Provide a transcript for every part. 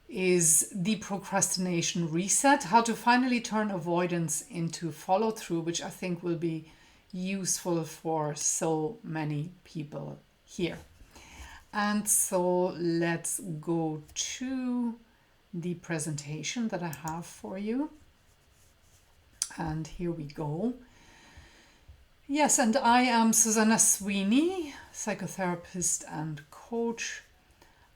is the Procrastination Reset, how to finally turn avoidance into follow through, which I think will be useful for so many people here. And so let's go to the presentation that I have for you. And here we go. Yes, and I am Susanna Sweeney, psychotherapist and coach.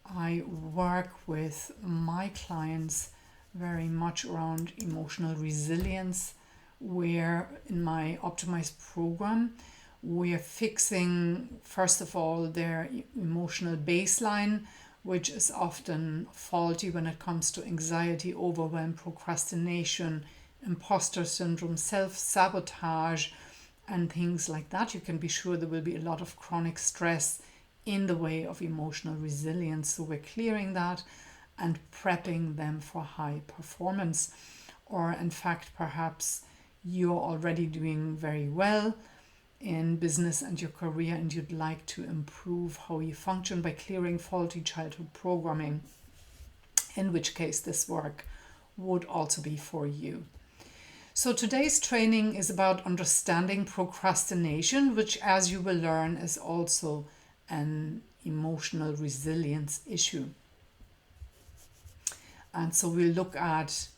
I work with my clients very much around emotional resilience, where in my Optimise program, we're fixing, first of all, their emotional baseline, which is often faulty when it comes to anxiety, overwhelm, procrastination, imposter syndrome, self-sabotage, and things like that. You can be sure there will be a lot of chronic stress in the way of emotional resilience. So we're clearing that and prepping them for high performance. Or in fact, perhaps you're already doing very well in business and your career and you'd like to improve how you function by clearing faulty childhood programming, in which case this work would also be for you. So today's training is about understanding procrastination, which, as you will learn, is also an emotional resilience issue. And so we'll look at,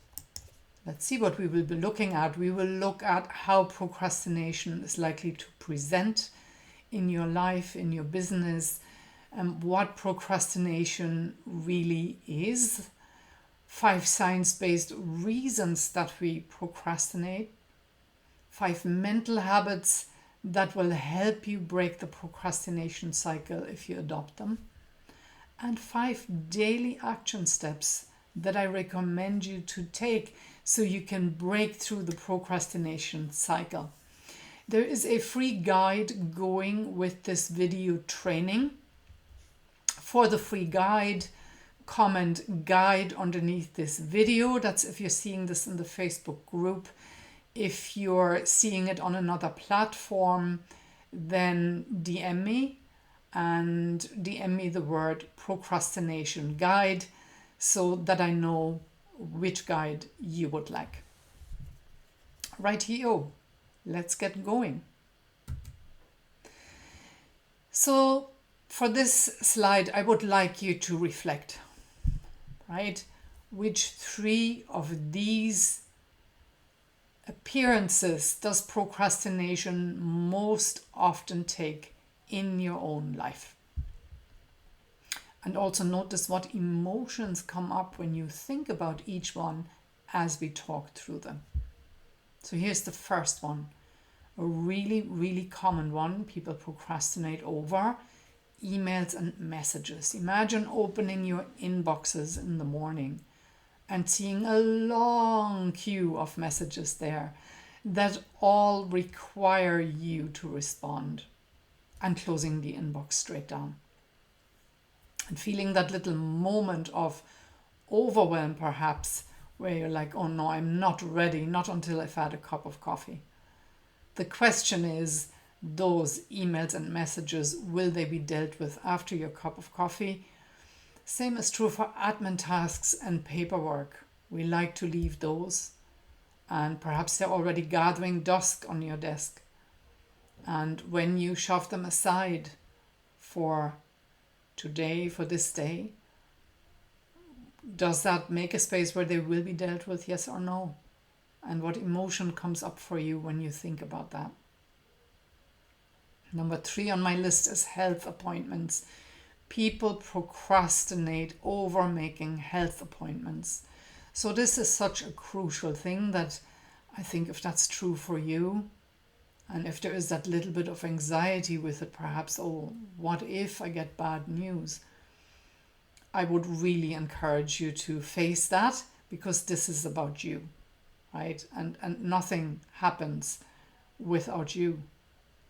let's see what we will be looking at. We will look at how procrastination is likely to present in your life, in your business, what procrastination really is, 5 science-based reasons that we procrastinate, 5 mental habits that will help you break the procrastination cycle if you adopt them, and 5 daily action steps that I recommend you to take so you can break through the procrastination cycle. There is a free guide going with this video training. For the free guide, comment guide underneath this video. That's if you're seeing this in the Facebook group. If you're seeing it on another platform, then DM me and DM me the word procrastination guide so that I know which guide you would like. Rightio, let's get going. So for this slide, I would like you to reflect, right? Which 3 of these appearances does procrastination most often take in your own life? And also notice what emotions come up when you think about each one as we talk through them. So here's the first one, a really, really common one people procrastinate over: emails and messages. Imagine opening your inboxes in the morning and seeing a long queue of messages there that all require you to respond, and closing the inbox straight down. And feeling that little moment of overwhelm perhaps, where you're like, oh no, I'm not ready, not until I've had a cup of coffee. The question is, those emails and messages, will they be dealt with after your cup of coffee? Same is true for admin tasks and paperwork. We like to leave those, and perhaps they're already gathering dust on your desk. And when you shove them aside for today, for this day, does that make a space where they will be dealt with, yes or no? And what emotion comes up for you when you think about that? Number 3 on my list is health appointments. People procrastinate over making health appointments. So this is such a crucial thing that I think if that's true for you, and if there is that little bit of anxiety with it, perhaps, oh, what if I get bad news? I would really encourage you to face that, because this is about you, right? And nothing happens without you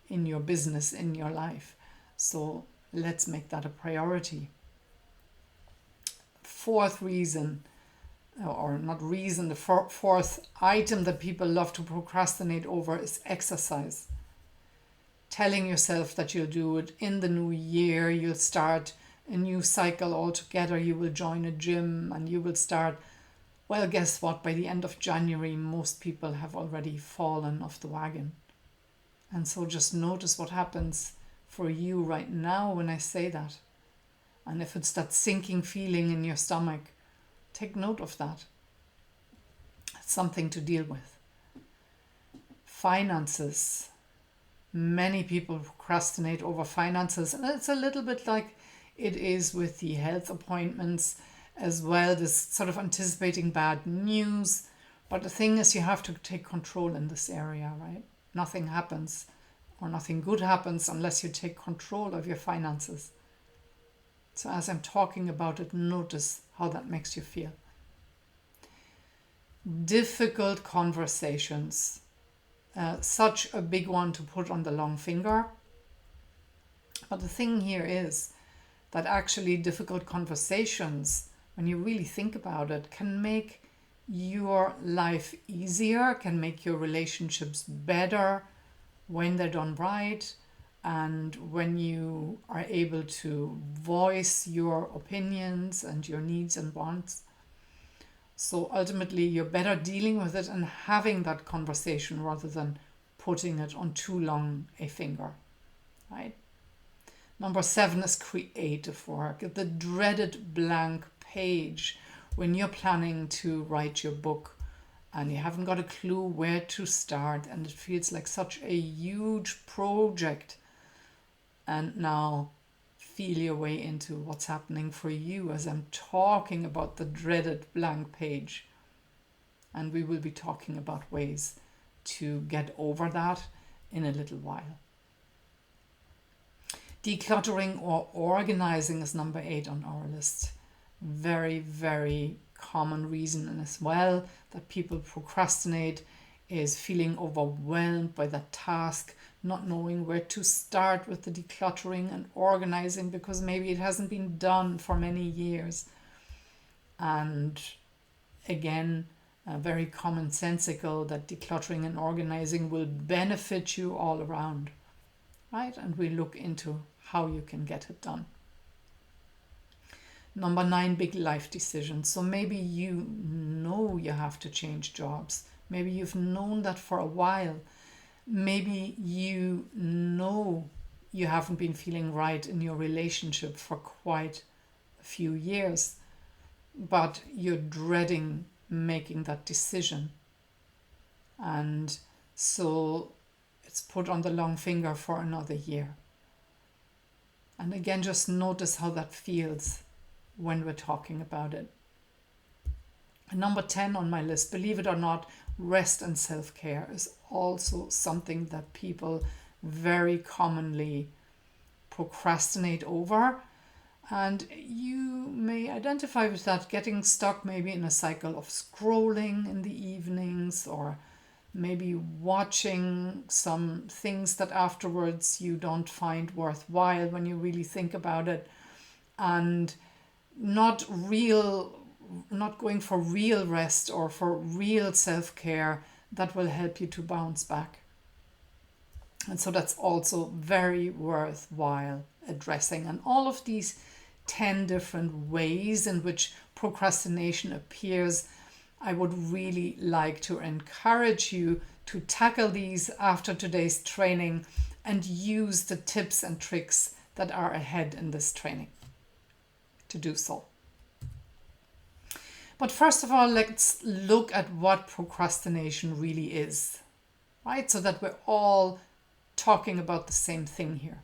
in your business, in your life. So let's make that a priority. 4th reason, or not reason, the 4th item that people love to procrastinate over is exercise. Telling yourself that you'll do it in the new year, you'll start a new cycle altogether. You will join a gym and you will start. Well, guess what? By the end of January, most people have already fallen off the wagon. And so just notice what happens for you right now when I say that. And if it's that sinking feeling in your stomach, take note of that. It's something to deal with. Finances. Many people procrastinate over finances, and it's a little bit like it is with the health appointments as well, this sort of anticipating bad news. But the thing is, you have to take control in this area, right? Nothing happens or nothing good happens unless you take control of your finances. So as I'm talking about it, notice how that makes you feel. Difficult conversations. Such a big one to put on the long finger. But the thing here is that actually difficult conversations, when you really think about it, can make your life easier, can make your relationships better when they're done right, and when you are able to voice your opinions and your needs and wants. So ultimately, you're better dealing with it and having that conversation rather than putting it on too long a finger, right? Number 7 is creative work. The dreaded blank page when you're planning to write your book and you haven't got a clue where to start and it feels like such a huge project. And now feel your way into what's happening for you as I'm talking about the dreaded blank page. And we will be talking about ways to get over that in a little while. Decluttering or organizing is number 8 on our list. Very, very common reason as well that people procrastinate is feeling overwhelmed by that task, not knowing where to start with the decluttering and organizing because maybe it hasn't been done for many years. And again, very commonsensical that decluttering and organizing will benefit you all around, right? And we look into how you can get it done. Number 9, big life decisions. So maybe you know you have to change jobs. Maybe you've known that for a while. Maybe you know you haven't been feeling right in your relationship for quite a few years, but you're dreading making that decision. And so it's put on the long finger for another year. And again, just notice how that feels when we're talking about it. And number 10 on my list, believe it or not, rest and self-care is also something that people very commonly procrastinate over. And you may identify with that, getting stuck maybe in a cycle of scrolling in the evenings, or maybe watching some things that afterwards you don't find worthwhile when you really think about it, and not going for real rest or for real self-care that will help you to bounce back. And so that's also very worthwhile addressing. And all of these 10 different ways in which procrastination appears, I would really like to encourage you to tackle these after today's training and use the tips and tricks that are ahead in this training to do so. But first of all, let's look at what procrastination really is, right? So that we're all talking about the same thing here.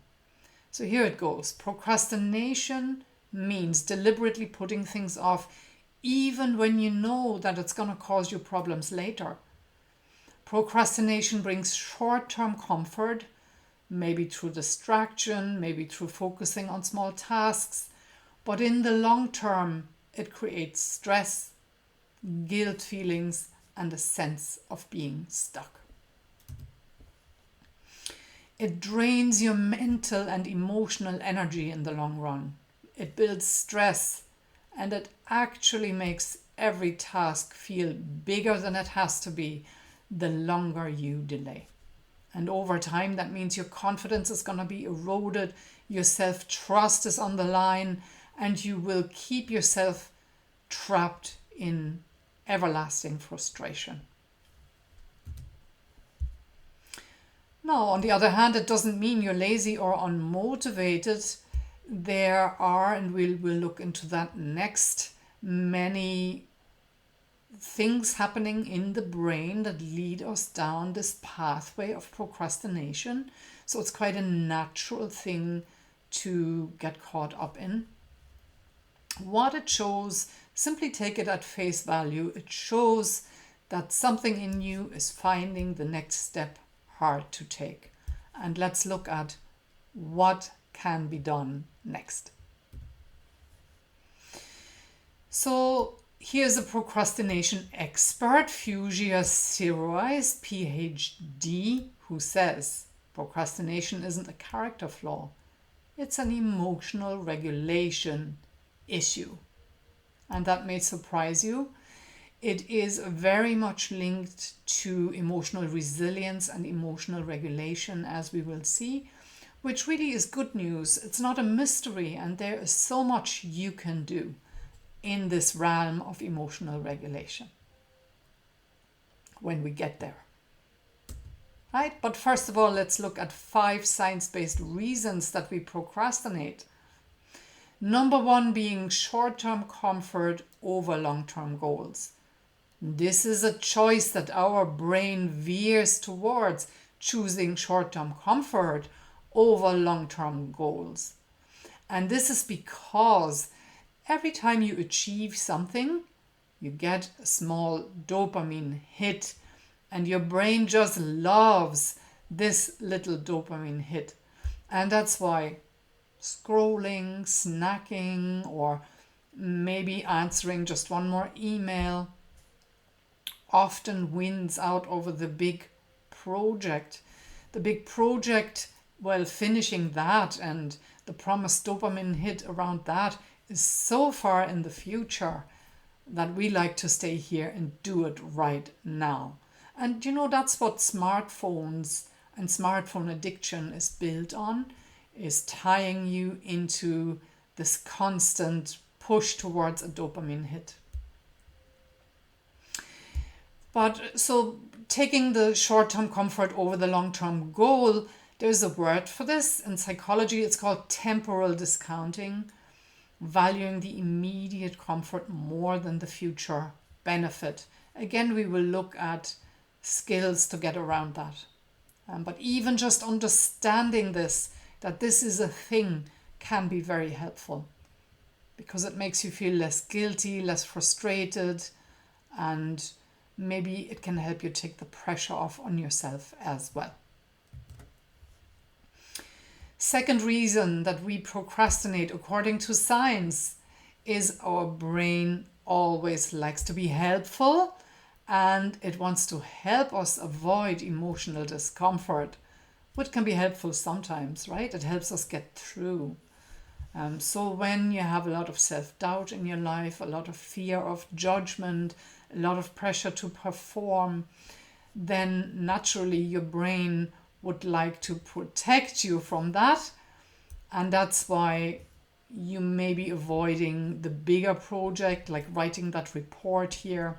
So here it goes. Procrastination means deliberately putting things off even when you know that it's going to cause you problems later. Procrastination brings short-term comfort, maybe through distraction, maybe through focusing on small tasks, but in the long term, it creates stress, guilt feelings, and a sense of being stuck. It drains your mental and emotional energy in the long run. It builds stress, and it actually makes every task feel bigger than it has to be the longer you delay. And over time, that means your confidence is going to be eroded. your self-trust is on the line, and you will keep yourself trapped in everlasting frustration. Now, on the other hand, it doesn't mean you're lazy or unmotivated. There are, and we'll look into that next, many things happening in the brain that lead us down this pathway of procrastination. So it's quite a natural thing to get caught up in. What it shows, simply take it at face value. It shows that something in you is finding the next step hard to take. And let's look at what can be done next. So here's a procrastination expert, Fugia Sirois, PhD, who says procrastination isn't a character flaw, it's an emotional regulation issue. And that may surprise you. It is very much linked to emotional resilience and emotional regulation, as we will see, which really is good news. It's not a mystery, and there is so much you can do in this realm of emotional regulation when we get there. Right? But first of all, let's look at 5 science-based reasons that we procrastinate. Number 1 being short-term comfort over long-term goals. This is a choice that our brain veers towards, choosing short-term comfort over long-term goals. And this is because every time you achieve something, you get a small dopamine hit, and your brain just loves this little dopamine hit. And that's why scrolling, snacking, or maybe answering just one more email often wins out over the big project. The big project, well, finishing that and the promised dopamine hit around that is so far in the future that we like to stay here and do it right now. And you know, that's what smartphones and smartphone addiction is built on, is tying you into this constant push towards a dopamine hit. But so taking the short-term comfort over the long-term goal, there's a word for this. In psychology, it's called temporal discounting, valuing the immediate comfort more than the future benefit. Again, we will look at skills to get around that. But even just understanding this, that this is a thing, can be very helpful because it makes you feel less guilty, less frustrated, and maybe it can help you take the pressure off on yourself as well. Second reason that we procrastinate, according to science, is our brain always likes to be helpful and it wants to help us avoid emotional discomfort, which can be helpful sometimes, right? It helps us get through. So when you have a lot of self-doubt in your life, a lot of fear of judgment, a lot of pressure to perform, then naturally your brain would like to protect you from that. And that's why you may be avoiding the bigger project, like writing that report here,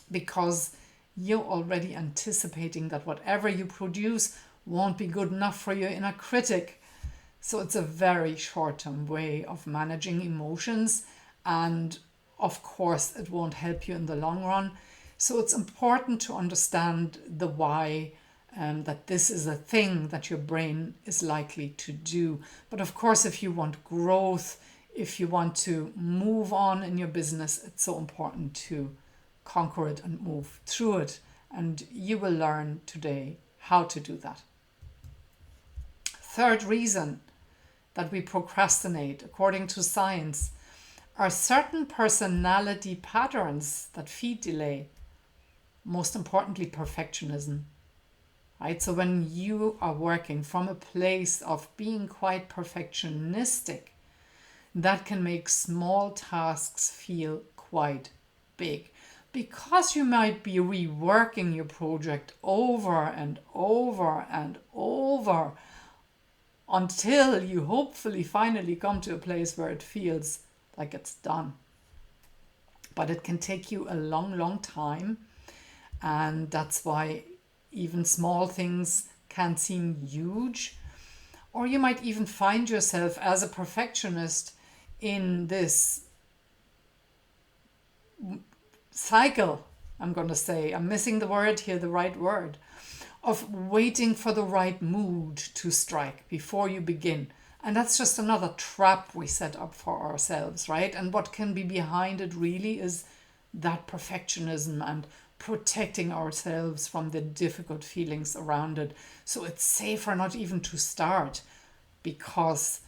because you're already anticipating that whatever you produce won't be good enough for your inner critic. So it's a very short-term way of managing emotions, and of course it won't help you in the long run. So it's important to understand the why, that this is a thing that your brain is likely to do. But of course, if you want growth, if you want to move on in your business, it's so important to conquer it and move through it. And you will learn today how to do that. Third reason that we procrastinate, according to science, are certain personality patterns that feed delay. Most importantly, perfectionism. Right? So when you are working from a place of being quite perfectionistic, that can make small tasks feel quite big. Because you might be reworking your project over and over and over, until you hopefully finally come to a place where it feels like it's done. But it can take you a long, long time. And that's why even small things can seem huge. Or you might even find yourself as a perfectionist in this cycle, I'm going to say. I'm missing the word here, the right word, of waiting for the right mood to strike before you begin. And that's just another trap we set up for ourselves, right? And what can be behind it really is that perfectionism and protecting ourselves from the difficult feelings around it. So it's safer not even to start, because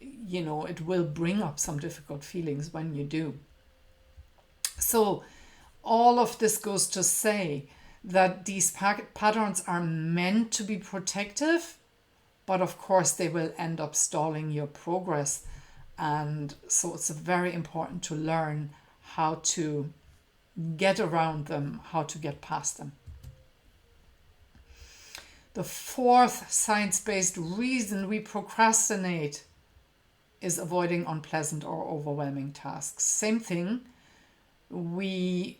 it will bring up some difficult feelings when you do. So all of this goes to say that these patterns are meant to be protective, but of course they will end up stalling your progress. And so it's very important to learn how to get around them, how to get past them. The fourth science-based reason we procrastinate is avoiding unpleasant or overwhelming tasks. Same thing. We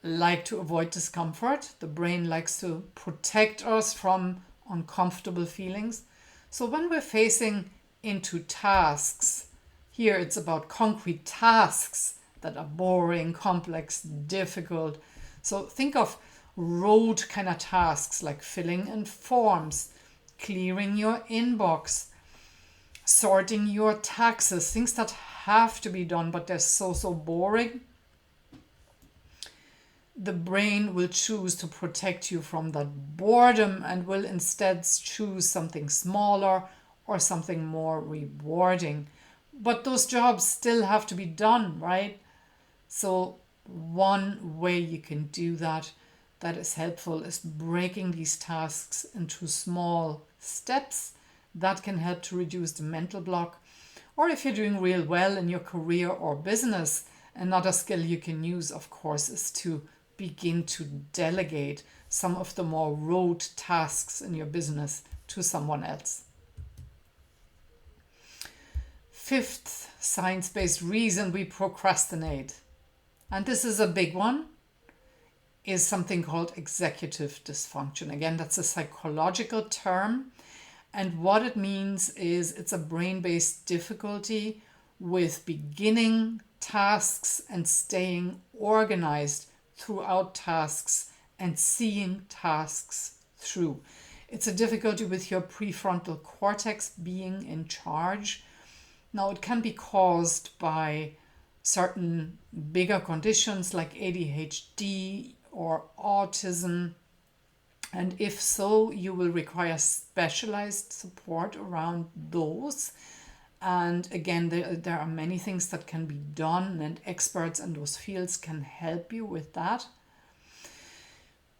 like to avoid discomfort. The brain likes to protect us from uncomfortable feelings. So when we're facing into tasks, here it's about concrete tasks that are boring, complex, difficult. So think of rote kind of tasks like filling in forms, clearing your inbox, sorting your taxes, things that have to be done but they're so boring. The brain will choose to protect you from that boredom and will instead choose something smaller or something more rewarding. But those jobs still have to be done, right? So one way you can do that is helpful is breaking these tasks into small steps. That can help to reduce the mental block. Or if you're doing real well in your career or business, another skill you can use, of course, is to begin to delegate some of the more rote tasks in your business to someone else. Fifth science-based reason we procrastinate, and this is a big one, is something called executive dysfunction. Again, that's a psychological term. And what it means is it's a brain-based difficulty with beginning tasks and staying organized throughout tasks and seeing tasks through. It's a difficulty with your prefrontal cortex being in charge. Now, it can be caused by certain bigger conditions like ADHD or autism. And if so, you will require specialized support around those. And again, there are many things that can be done, and experts in those fields can help you with that.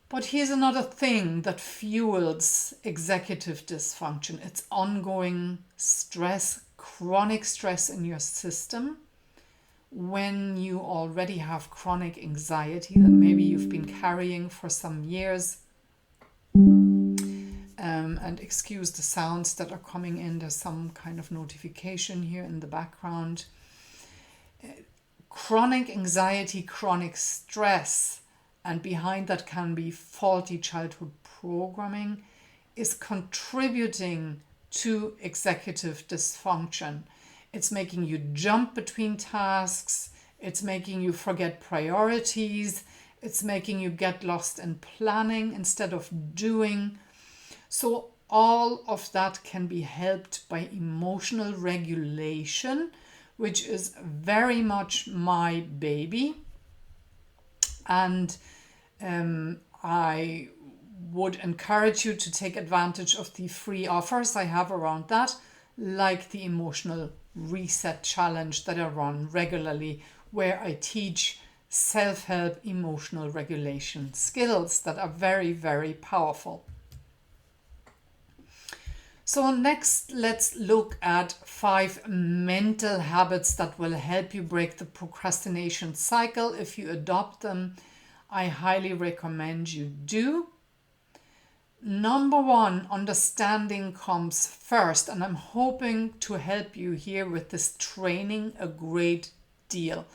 But here's another thing that fuels executive dysfunction. It's ongoing stress, chronic stress in your system. When you already have chronic anxiety that maybe you've been carrying for some years, and excuse the sounds that are coming in. There's some kind of notification here in the background. Chronic anxiety, chronic stress, and behind that can be faulty childhood programming, is contributing to executive dysfunction. It's making you jump between tasks. It's making you forget priorities. It's making you get lost in planning instead of doing. So all of that can be helped by emotional regulation, which is very much my baby. And I would encourage you to take advantage of the free offers I have around that, like the Emotional Reset Challenge that I run regularly, where I teach self-help emotional regulation skills that are very, very powerful. So next, let's look at 5 mental habits that will help you break the procrastination cycle. If you adopt them, I highly recommend you do. Number one, understanding comes first, and I'm hoping to help you here with this training a great deal.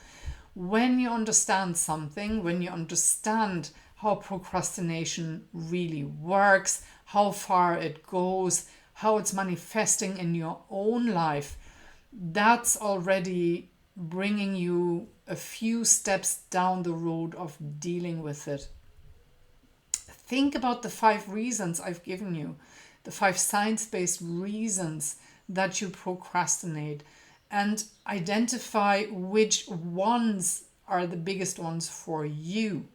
When you understand something, when you understand how procrastination really works, how far it goes, how it's manifesting in your own life, that's already bringing you a few steps down the road of dealing with it. Think about the 5 reasons I've given you, the 5 science-based reasons that you procrastinate, and identify which ones are the biggest ones for you.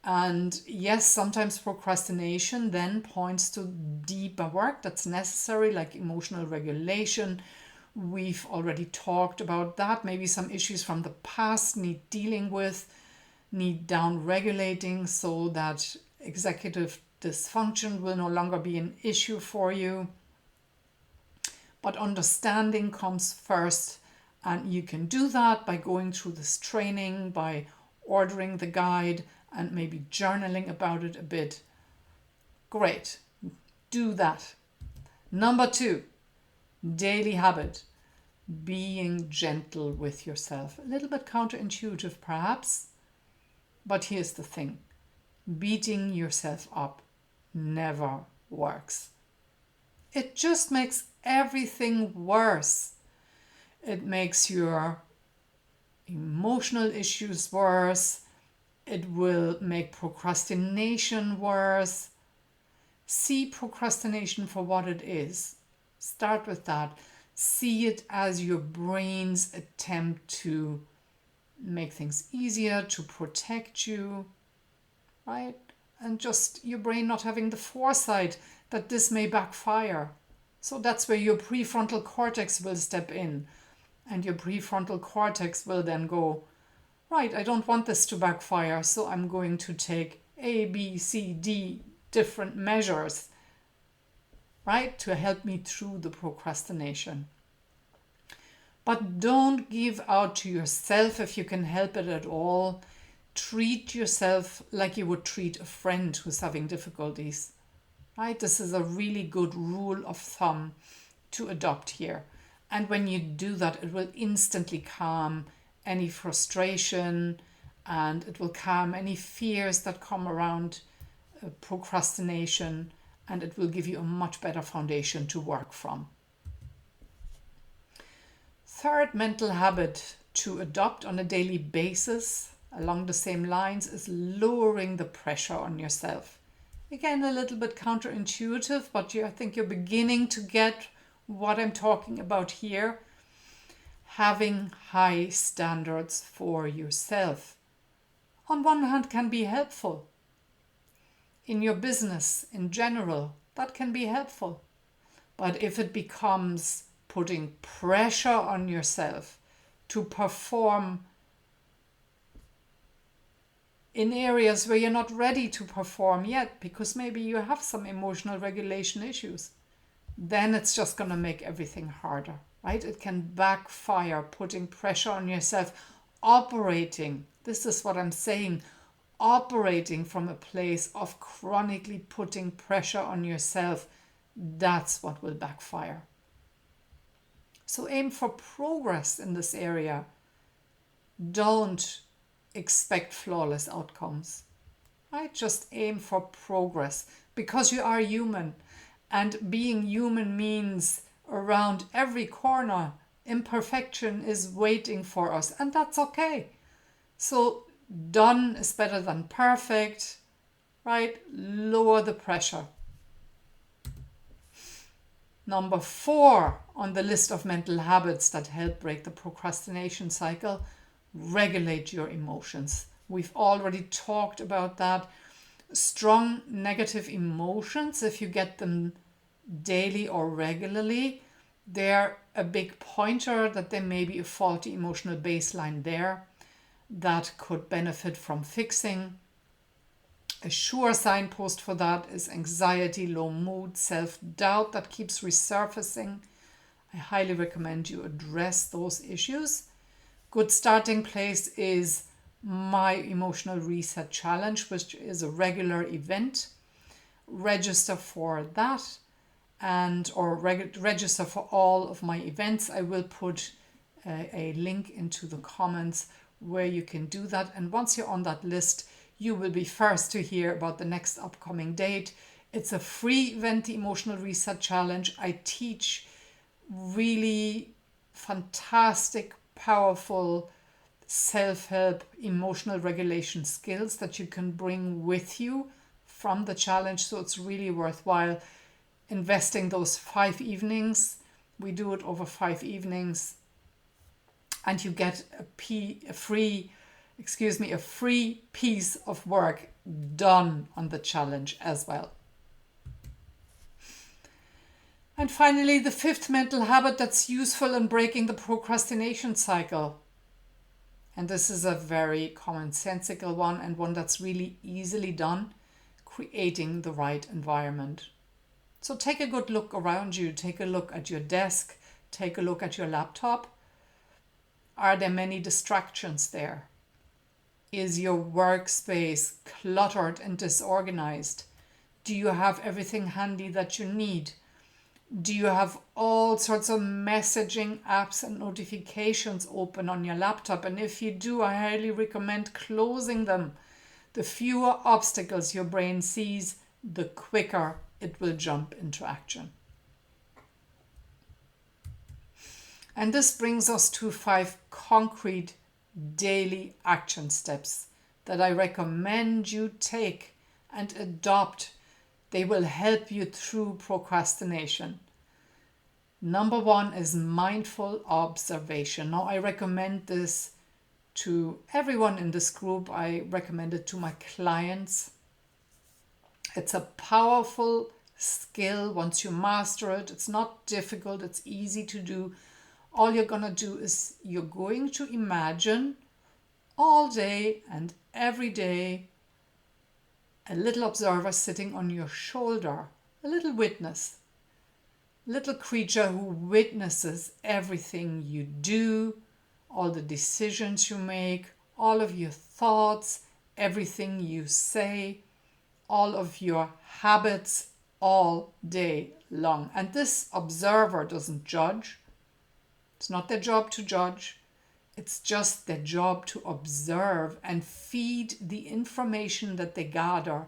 And yes, sometimes procrastination then points to deeper work that's necessary, like emotional regulation. We've already talked about that. Maybe some issues from the past need dealing with, need down regulating so that executive dysfunction will no longer be an issue for you. But understanding comes first, and you can do that by going through this training, by ordering the guide, and maybe journaling about it a bit. Great, do that. Number 2, daily habit, being gentle with yourself. A little bit counterintuitive perhaps, but here's the thing. Beating yourself up never works. It just makes everything worse. It makes your emotional issues worse. It will make procrastination worse. See procrastination for what it is. Start with that. See it as your brain's attempt to make things easier, to protect you, right? And just your brain not having the foresight that this may backfire. So that's where your prefrontal cortex will step in. And your prefrontal cortex will then go, right, I don't want this to backfire, so I'm going to take A, B, C, D different measures, right, to help me through the procrastination. But don't give out to yourself if you can help it at all. Treat yourself like you would treat a friend who's having difficulties, right? This is a really good rule of thumb to adopt here. And when you do that, it will instantly calm any frustration, and it will calm any fears that come around procrastination, and it will give you a much better foundation to work from. Third mental habit to adopt on a daily basis along the same lines is lowering the pressure on yourself. Again, a little bit counterintuitive, but I think you're beginning to get what I'm talking about here. Having high standards for yourself, on one hand, can be helpful. In your business in general, that can be helpful. But if it becomes putting pressure on yourself to perform in areas where you're not ready to perform yet, because maybe you have some emotional regulation issues, then it's just going to make everything harder, right? It can backfire, putting pressure on yourself, operating, this is what I'm saying, operating from a place of chronically putting pressure on yourself, that's what will backfire. So aim for progress in this area. Don't expect flawless outcomes, right? Just aim for progress, because you are human, and being human means around every corner imperfection is waiting for us, and that's okay. So done is better than perfect, right? Lower the pressure. Number 4 on the list of mental habits that help break the procrastination cycle, regulate your emotions. We've already talked about that. Strong negative emotions, if you get them daily or regularly, they're a big pointer that there may be a faulty emotional baseline there that could benefit from fixing. A sure signpost for that is anxiety, low mood, self-doubt that keeps resurfacing. I highly recommend you address those issues. Good starting place is my Emotional Reset Challenge, which is a regular event. register for that and or register for all of my events. I will put a link into the comments where you can do that. And once you're on that list, you will be first to hear about the next upcoming date. It's a free event, the Emotional Reset Challenge. I teach really fantastic, powerful self-help, emotional regulation skills that you can bring with you from the challenge. So it's really worthwhile investing those 5 evenings. We do it over 5 evenings, and you get a free piece of work done on the challenge as well. And finally, the 5th mental habit that's useful in breaking the procrastination cycle. And this is a very commonsensical one, and one that's really easily done: creating the right environment. So take a good look around you. Take a look at your desk. Take a look at your laptop. Are there many distractions there? Is your workspace cluttered and disorganized? Do you have everything handy that you need? Do you have all sorts of messaging apps and notifications open on your laptop? And if you do, I highly recommend closing them. The fewer obstacles your brain sees, the quicker it will jump into action. And this brings us to 5 concrete daily action steps that I recommend you take and adopt. They will help you through procrastination. Number 1 is mindful observation. Now, I recommend this to everyone in this group. I recommend it to my clients. It's a powerful skill. Once you master it, it's not difficult, it's easy to do. All you're going to do is you're going to imagine all day and every day a little observer sitting on your shoulder, a little witness, little creature who witnesses everything you do, all the decisions you make, all of your thoughts, everything you say, all of your habits all day long. And this observer doesn't judge. It's not their job to judge. It's just their job to observe and feed the information that they gather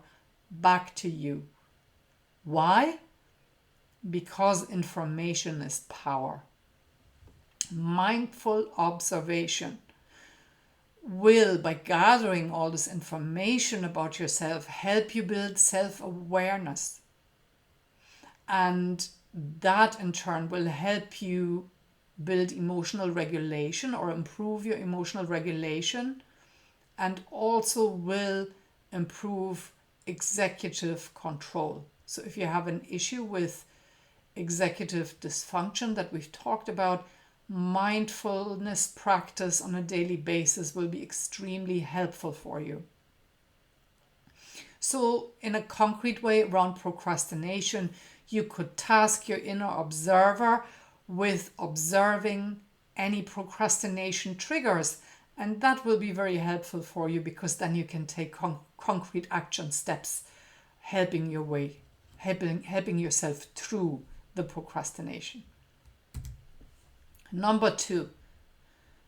back to you. Why? Because information is power. Mindful observation will, by gathering all this information about yourself, help you build self-awareness. And that in turn will help you build emotional regulation or improve your emotional regulation, and also will improve executive control. So if you have an issue with executive dysfunction that we've talked about, mindfulness practice on a daily basis will be extremely helpful for you. So in a concrete way around procrastination, you could task your inner observer with observing any procrastination triggers, and that will be very helpful for you, because then you can take concrete action steps, helping yourself through the procrastination. Number 2,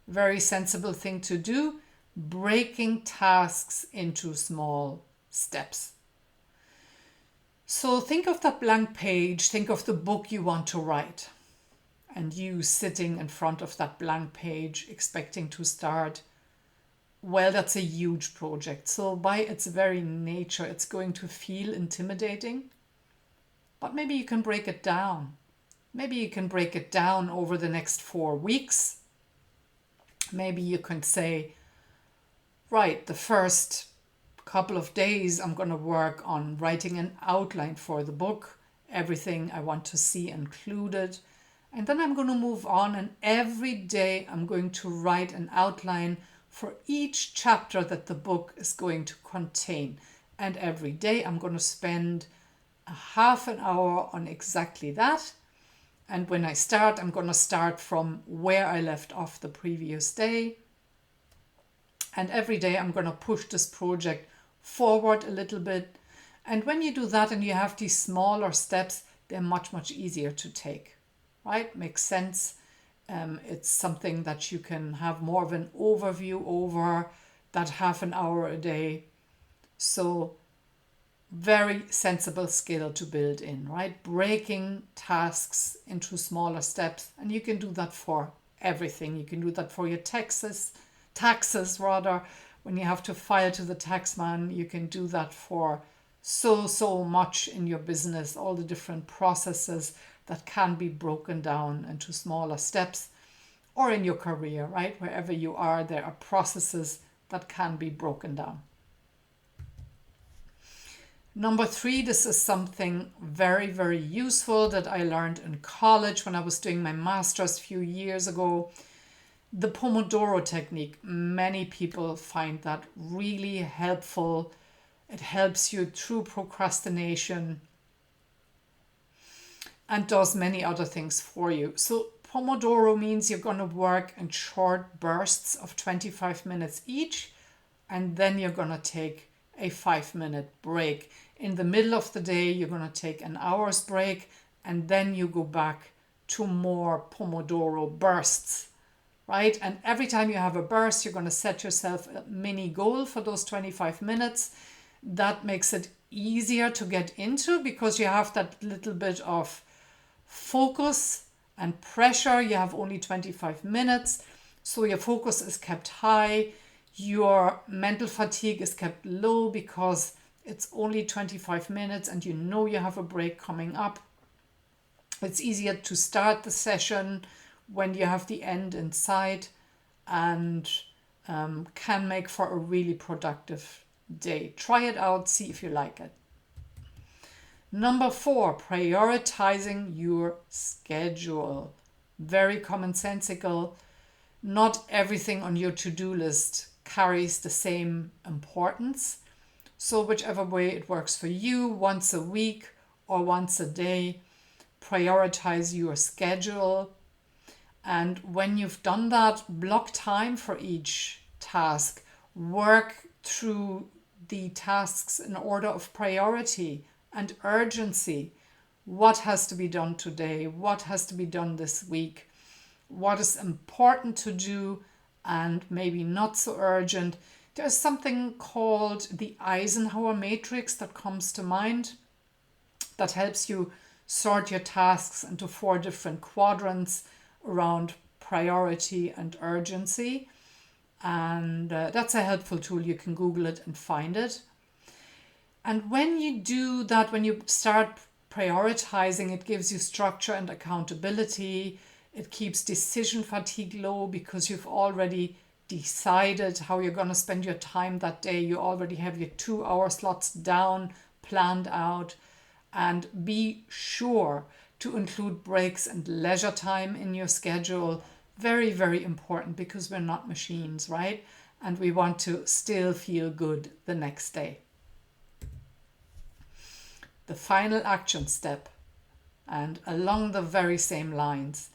very sensible thing to do: breaking tasks into small steps. So think of that blank page, think of the book you want to write, and you sitting in front of that blank page expecting to start. Well, that's a huge project. So by its very nature, it's going to feel intimidating. But maybe you can break it down. Maybe you can break it down over the next 4 weeks. Maybe you can say, right, the first couple of days I'm going to work on writing an outline for the book, everything I want to see included. And then I'm going to move on, and every day I'm going to write an outline for each chapter that the book is going to contain. And every day I'm going to spend a half an hour on exactly that. And when I start, I'm going to start from where I left off the previous day. And every day I'm going to push this project forward a little bit. And when you do that and you have these smaller steps, they're much, much easier to take, right? Makes sense. It's something that you can have more of an overview over that half an hour a day. So very sensible skill to build in, right? Breaking tasks into smaller steps. And you can do that for everything. You can do that for your taxes rather, when you have to file to the tax man. You can do that for so much in your business, all the different processes that can be broken down into smaller steps, or in your career, right? Wherever you are, there are processes that can be broken down. Number 3, this is something very, very useful that I learned in college when I was doing my master's a few years ago. The Pomodoro technique. Many people find that really helpful. It helps you through procrastination and does many other things for you. So Pomodoro means you're going to work in short bursts of 25 minutes each, and then you're going to take a 5-minute break. In the middle of the day, you're going to take an hour's break, and then you go back to more Pomodoro bursts, right? And every time you have a burst, you're going to set yourself a mini goal for those 25 minutes. That makes it easier to get into because you have that little bit of focus and pressure. You have only 25 minutes, so your focus is kept high. Your mental fatigue is kept low because it's only 25 minutes and you know you have a break coming up. It's easier to start the session when you have the end in sight, and can make for a really productive day. Try it out, see if you like it. Number 4, prioritizing your schedule. Very commonsensical. Not everything on your to-do list carries the same importance. So whichever way it works for you, once a week or once a day, prioritize your schedule. And when you've done that, block time for each task. Work through the tasks in order of priority and urgency. What has to be done today? What has to be done this week? What is important to do and maybe not so urgent? There's something called the Eisenhower matrix that comes to mind that helps you sort your tasks into 4 different quadrants around priority and urgency. And that's a helpful tool. You can Google it and find it. And when you do that, when you start prioritizing, it gives you structure and accountability. It keeps decision fatigue low because you've already decided how you're going to spend your time that day. You already have your 2-hour slots down, planned out. And be sure to include breaks and leisure time in your schedule. Very, very important because we're not machines, right? And we want to still feel good the next day. The final action step, and along the very same lines,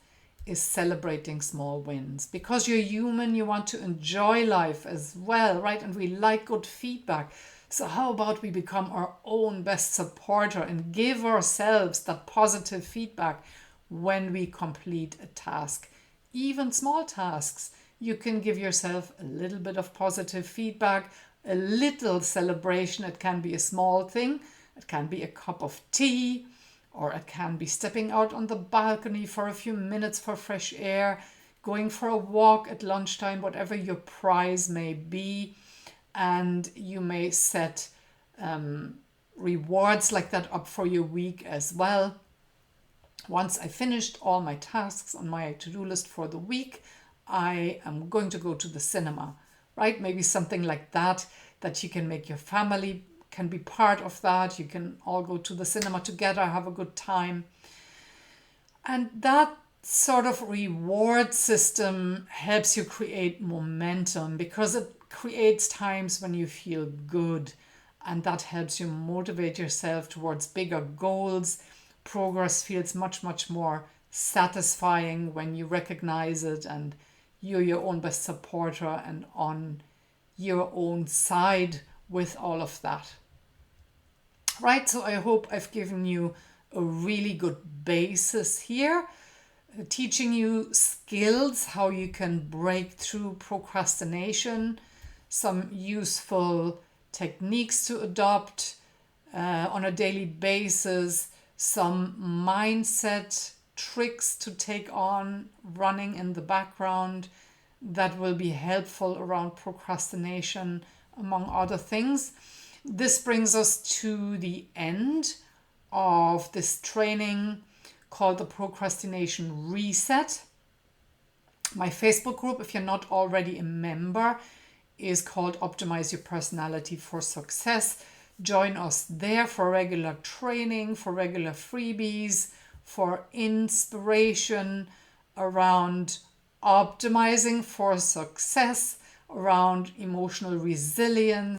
is celebrating small wins. Because you're human, you want to enjoy life as well, right? And we like good feedback. So how about we become our own best supporter and give ourselves that positive feedback when we complete a task? Even small tasks, you can give yourself a little bit of positive feedback, a little celebration. It can be a small thing. It can be a cup of tea, or it can be stepping out on the balcony for a few minutes for fresh air, going for a walk at lunchtime, whatever your prize may be. And you may set rewards like that up for your week as well. Once I finished all my tasks on my to-do list for the week, I am going to go to the cinema, right? Maybe something like that, that you can make your family can be part of that. You can all go to the cinema together, have a good time. And that sort of reward system helps you create momentum because it creates times when you feel good, and that helps you motivate yourself towards bigger goals. Progress feels much, much more satisfying when you recognize it and you're your own best supporter and on your own side with all of that. Right, so I hope I've given you a really good basis here, teaching you skills, how you can break through procrastination, some useful techniques to adopt on a daily basis, some mindset tricks to take on running in the background that will be helpful around procrastination, among other things. This brings us to the end of this training called the Procrastination Reset. My Facebook group, if you're not already a member, is called Optimize Your Personality for Success. Join us there for regular training, for regular freebies, for inspiration around optimizing for success, around emotional resilience,